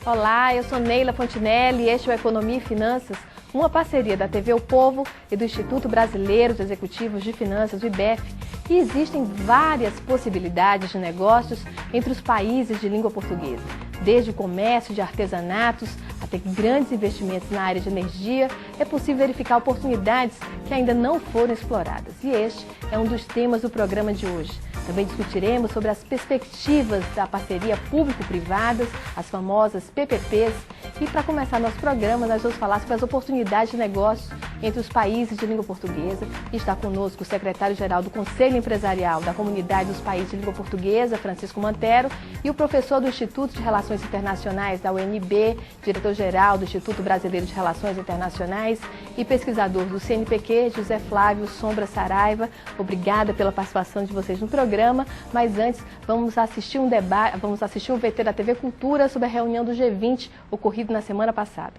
Olá, eu sou Neila Fontinelli e este é o Economia e Finanças, uma parceria da TV O Povo e do Instituto Brasileiro de Executivos de Finanças, o IBEF. E existem várias possibilidades de negócios entre os países de língua portuguesa, desde o comércio de artesanatos até grandes investimentos na área de energia. É possível verificar oportunidades que ainda não foram exploradas. E este é um dos temas do programa de hoje. Também discutiremos sobre as perspectivas da parceria público-privadas, as famosas PPPs. E para começar nosso programa, nós vamos falar sobre as oportunidades de negócios entre os países de língua portuguesa. E está conosco o secretário-geral do Conselho Empresarial da Comunidade dos Países de Língua Portuguesa, Francisco Mantero, e o professor do Instituto de Relações Internacionais da UNB, diretor-geral do Instituto Brasileiro de Relações Internacionais e pesquisador do CNPq, José Flávio Sombra Saraiva. Obrigada pela participação de vocês no programa, mas antes vamos assistir um VT da TV Cultura sobre a reunião do G20 ocorrido na semana passada.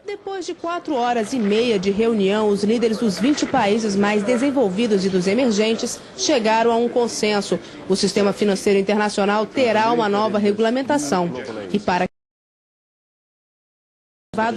Depois de 4 horas e meia de reunião, os líderes dos 20 países mais desenvolvidos e dos emergentes chegaram a um consenso. O sistema financeiro internacional terá uma nova regulamentação e para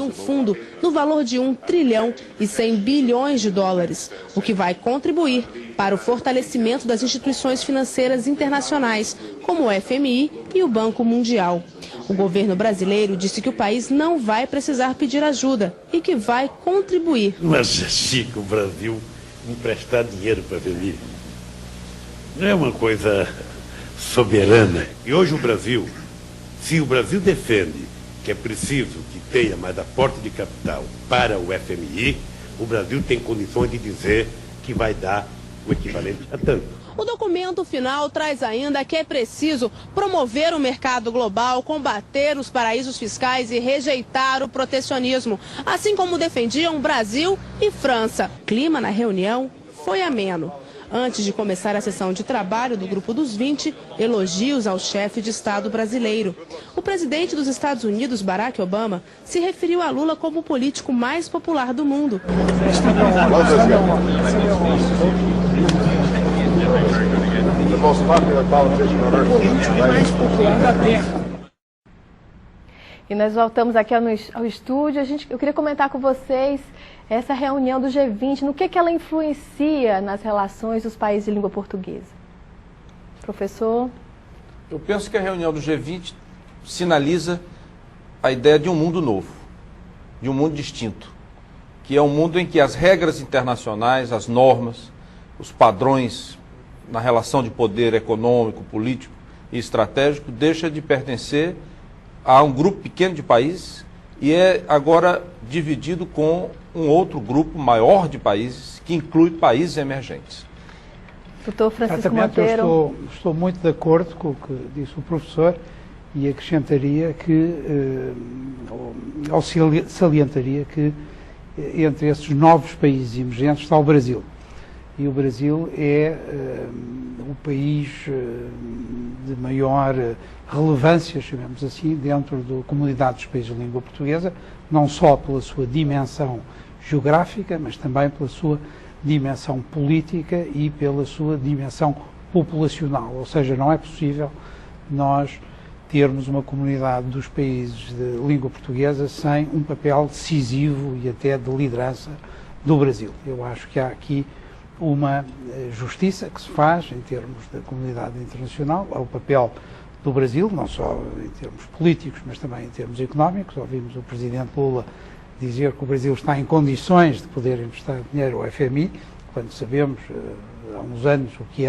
um fundo no valor de 1 trilhão e 100 bilhões de dólares, o que vai contribuir para o fortalecimento das instituições financeiras internacionais, como o FMI e o Banco Mundial. O governo brasileiro disse que o país não vai precisar pedir ajuda e que vai contribuir. Mas é chique o Brasil emprestar dinheiro para a FMI. Não é uma coisa soberana. E hoje o Brasil, se o Brasil defende que é preciso que tenha mais aporte de capital para o FMI, o Brasil tem condições de dizer que vai dar o equivalente a tanto. O documento final traz ainda que é preciso promover o mercado global, combater os paraísos fiscais e rejeitar o protecionismo, assim como defendiam Brasil e França. O clima na reunião foi ameno. Antes de começar a sessão de trabalho do Grupo dos 20, elogios ao chefe de Estado brasileiro. O presidente dos Estados Unidos, Barack Obama, se referiu a Lula como o político mais popular do mundo. E nós voltamos aqui ao estúdio. Eu queria comentar com vocês essa reunião do G20, no que ela influencia nas relações dos países de língua portuguesa. Professor? Eu penso que a reunião do G20 sinaliza a ideia de um mundo novo, de um mundo distinto, que é um mundo em que as regras internacionais, as normas, os padrões na relação de poder econômico, político e estratégico deixa de pertencer a um grupo pequeno de países e é agora dividido com um outro grupo maior de países, que inclui países emergentes. Doutor Francisco Monteiro. Eu estou muito de acordo com o que disse o professor e acrescentaria que, ou salientaria que entre esses novos países emergentes está o Brasil. E o Brasil é o país de maior relevância, chamemos assim, dentro da comunidade dos países de língua portuguesa, não só pela sua dimensão geográfica, mas também pela sua dimensão política e pela sua dimensão populacional. Ou seja, não é possível nós termos uma comunidade dos países de língua portuguesa sem um papel decisivo e até de liderança do Brasil. Eu acho que há aqui uma justiça que se faz em termos da comunidade internacional ao papel do Brasil, não só em termos políticos, mas também em termos económicos. Ouvimos o Presidente Lula dizer que o Brasil está em condições de poder emprestar dinheiro ao FMI, quando sabemos há uns anos o que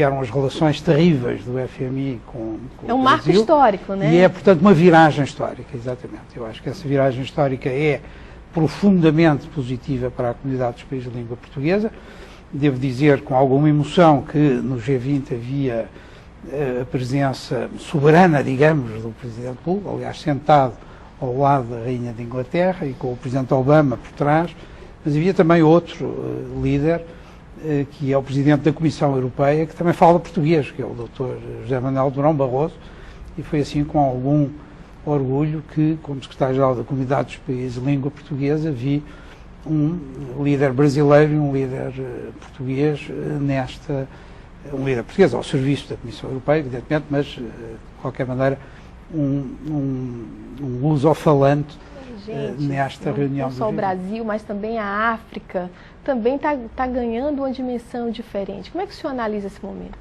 eram as relações terríveis do FMI com o Brasil. É um marco histórico, né? E é, portanto, uma viragem histórica, exatamente. Eu acho que essa viragem histórica é profundamente positiva para a comunidade dos países de língua portuguesa. Devo dizer com alguma emoção que no G20 havia a presença soberana, digamos, do Presidente Lula, aliás, sentado ao lado da Rainha de Inglaterra e com o Presidente Obama por trás, mas havia também outro líder, que é o Presidente da Comissão Europeia, que também fala português, que é o Dr. José Manuel Durão Barroso, e foi assim com algum orgulho que, como secretário-geral da Comunidade dos Países de Língua Portuguesa, vi um líder brasileiro e um líder português um líder português ao serviço da Comissão Europeia, evidentemente, mas, de qualquer maneira, um lusofalante nesta reunião. Não só o Brasil, mas também a África, também está ganhando uma dimensão diferente. Como é que o senhor analisa esse momento?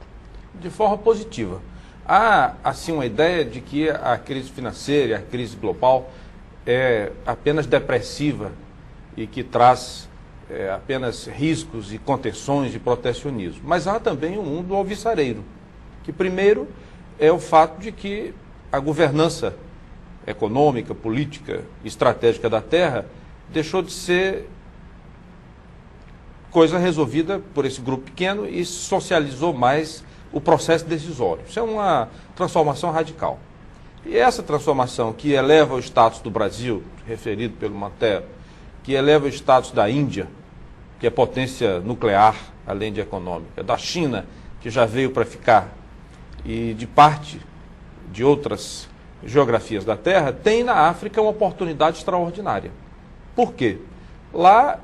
De forma positiva. Há, assim, uma ideia de que a crise financeira, a crise global, é apenas depressiva e que traz apenas riscos e contenções e protecionismo. Mas há também um mundo alvissareiro, que primeiro é o fato de que a governança econômica, política e estratégica da Terra deixou de ser coisa resolvida por esse grupo pequeno e socializou mais o processo decisório. Isso é uma transformação radical. E essa transformação que eleva o status do Brasil, referido pelo Mantero, que eleva o status da Índia, que é potência nuclear, além de econômica, da China, que já veio para ficar, e de parte de outras geografias da Terra, tem na África uma oportunidade extraordinária. Por quê? Lá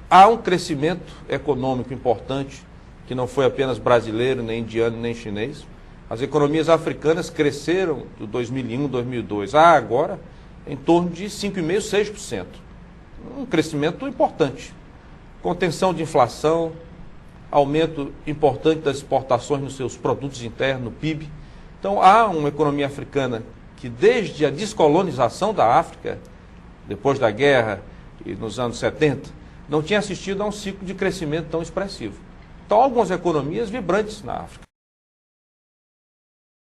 há um crescimento econômico importante, que não foi apenas brasileiro, nem indiano, nem chinês. As economias africanas cresceram de 2001, 2002 a agora em torno de 5,5%, 6%. Um crescimento importante. Contenção de inflação, aumento importante das exportações nos seus produtos internos, no PIB. Então há uma economia africana que desde a descolonização da África, depois da guerra e nos anos 70, não tinha assistido a um ciclo de crescimento tão expressivo. Então, algumas economias vibrantes na África.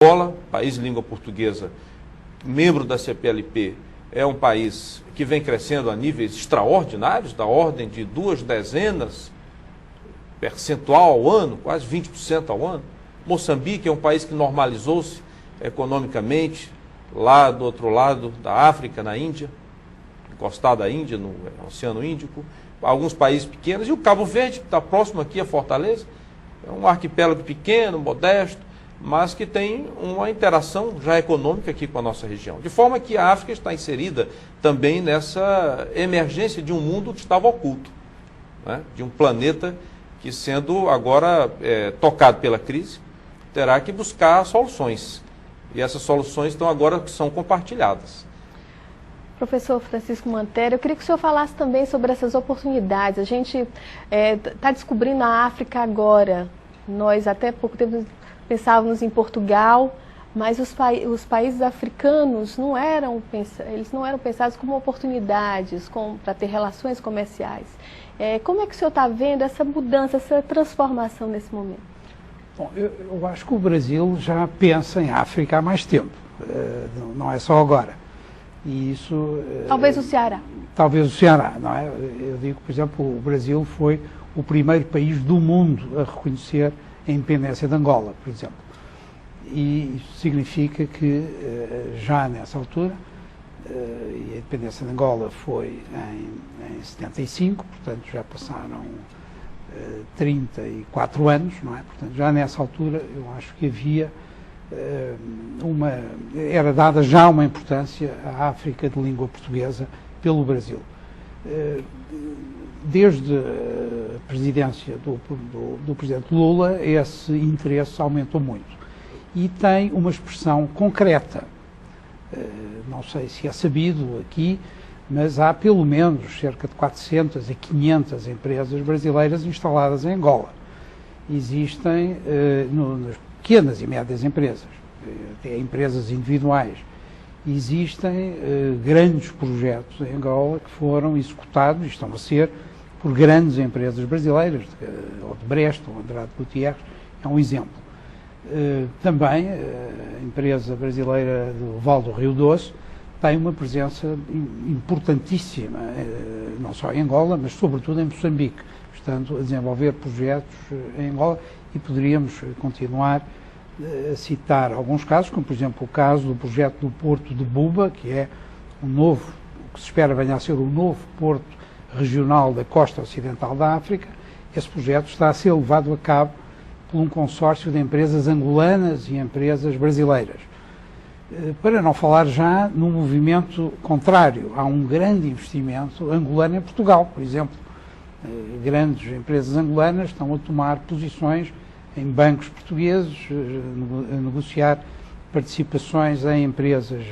Angola, país de língua portuguesa, membro da CPLP, é um país que vem crescendo a níveis extraordinários, da ordem de 2 dezenas percentual ao ano, quase 20% ao ano. Moçambique é um país que normalizou-se economicamente, lá do outro lado da África, na Índia, encostado à Índia, no Oceano Índico. Alguns países pequenos, e o Cabo Verde, que está próximo aqui a Fortaleza, é um arquipélago pequeno, modesto, mas que tem uma interação já econômica aqui com a nossa região. De forma que a África está inserida também nessa emergência de um mundo que estava oculto, né? De um planeta que, sendo agora tocado pela crise, terá que buscar soluções. E essas soluções então agora são compartilhadas. Professor Francisco Mantero, eu queria que o senhor falasse também sobre essas oportunidades. A gente está descobrindo a África agora. Nós até pouco tempo pensávamos em Portugal, mas os países africanos eles não eram pensados como oportunidades para ter relações comerciais. Como é que o senhor está vendo essa mudança, essa transformação nesse momento? Bom, eu acho que o Brasil já pensa em África há mais tempo, não é só agora. E isso, talvez o Ceará. Talvez o Ceará, não é? Eu digo, por exemplo, o Brasil foi o primeiro país do mundo a reconhecer a independência de Angola, por exemplo. E isso significa que já nessa altura, e a independência de Angola foi em 75, portanto já passaram 34 anos, não é? Portanto, já nessa altura eu acho que havia era dada já uma importância à África de língua portuguesa pelo Brasil. Desde a presidência do presidente Lula, esse interesse aumentou muito e tem uma expressão concreta. Não sei se é sabido aqui, mas há pelo menos cerca de 400 a 500 empresas brasileiras instaladas em Angola. Existem nas pequenas e médias empresas, até empresas individuais. Existem grandes projetos em Angola que foram executados e estão a ser por grandes empresas brasileiras, Odebrecht ou Andrade Gutierrez, é um exemplo. Também a empresa brasileira do Vale do Rio Doce tem uma presença importantíssima, não só em Angola, mas sobretudo em Moçambique, estando a desenvolver projetos em Angola, e poderíamos continuar a citar alguns casos, como por exemplo o caso do projeto do Porto de Buba, que é o que se espera venha a ser o novo porto regional da costa ocidental da África. Esse projeto está a ser levado a cabo por um consórcio de empresas angolanas e empresas brasileiras. Para não falar já no movimento contrário, há um grande investimento angolano em Portugal, por exemplo. Grandes empresas angolanas estão a tomar posições em bancos portugueses, a negociar participações em empresas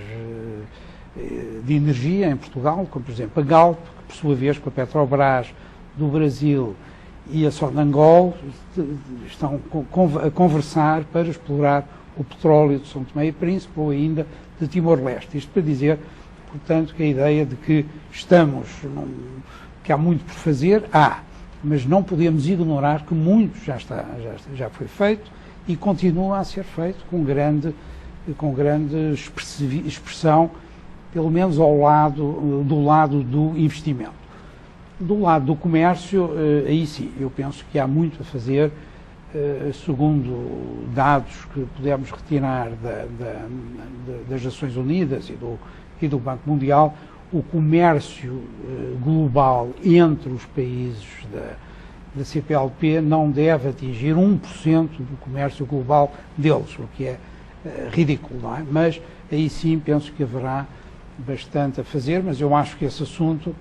de energia em Portugal, como por exemplo a Galp, que por sua vez com a Petrobras do Brasil e a Sonangol estão a conversar para explorar o petróleo de São Tomé e Príncipe ou ainda de Timor-Leste. Isto para dizer, portanto, que a ideia de que que há muito por fazer, mas não podemos ignorar que muito já foi feito e continua a ser feito com grande expressão, pelo menos do lado do investimento. Do lado do comércio, aí sim, eu penso que há muito a fazer, segundo dados que podemos retirar das Nações Unidas e do Banco Mundial, o comércio global entre os países da CPLP não deve atingir 1% do comércio global deles, o que é ridículo, não é? Mas aí sim penso que haverá bastante a fazer, mas eu acho que esse assunto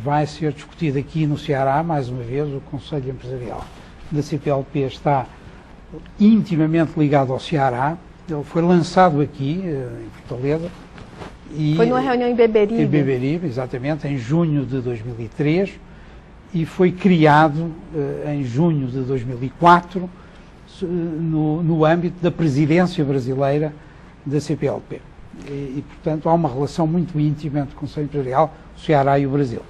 vai ser discutido aqui no Ceará, mais uma vez. O Conselho Empresarial da CPLP está intimamente ligado ao Ceará. Ele foi lançado aqui, em Fortaleza. Foi numa reunião em Beberibe. Em Beberibe, exatamente, em junho de 2003, e foi criado em junho de 2004, no âmbito da presidência brasileira da CPLP. E, portanto, há uma relação muito íntima entre o Conselho Empresarial, o Ceará e o Brasil.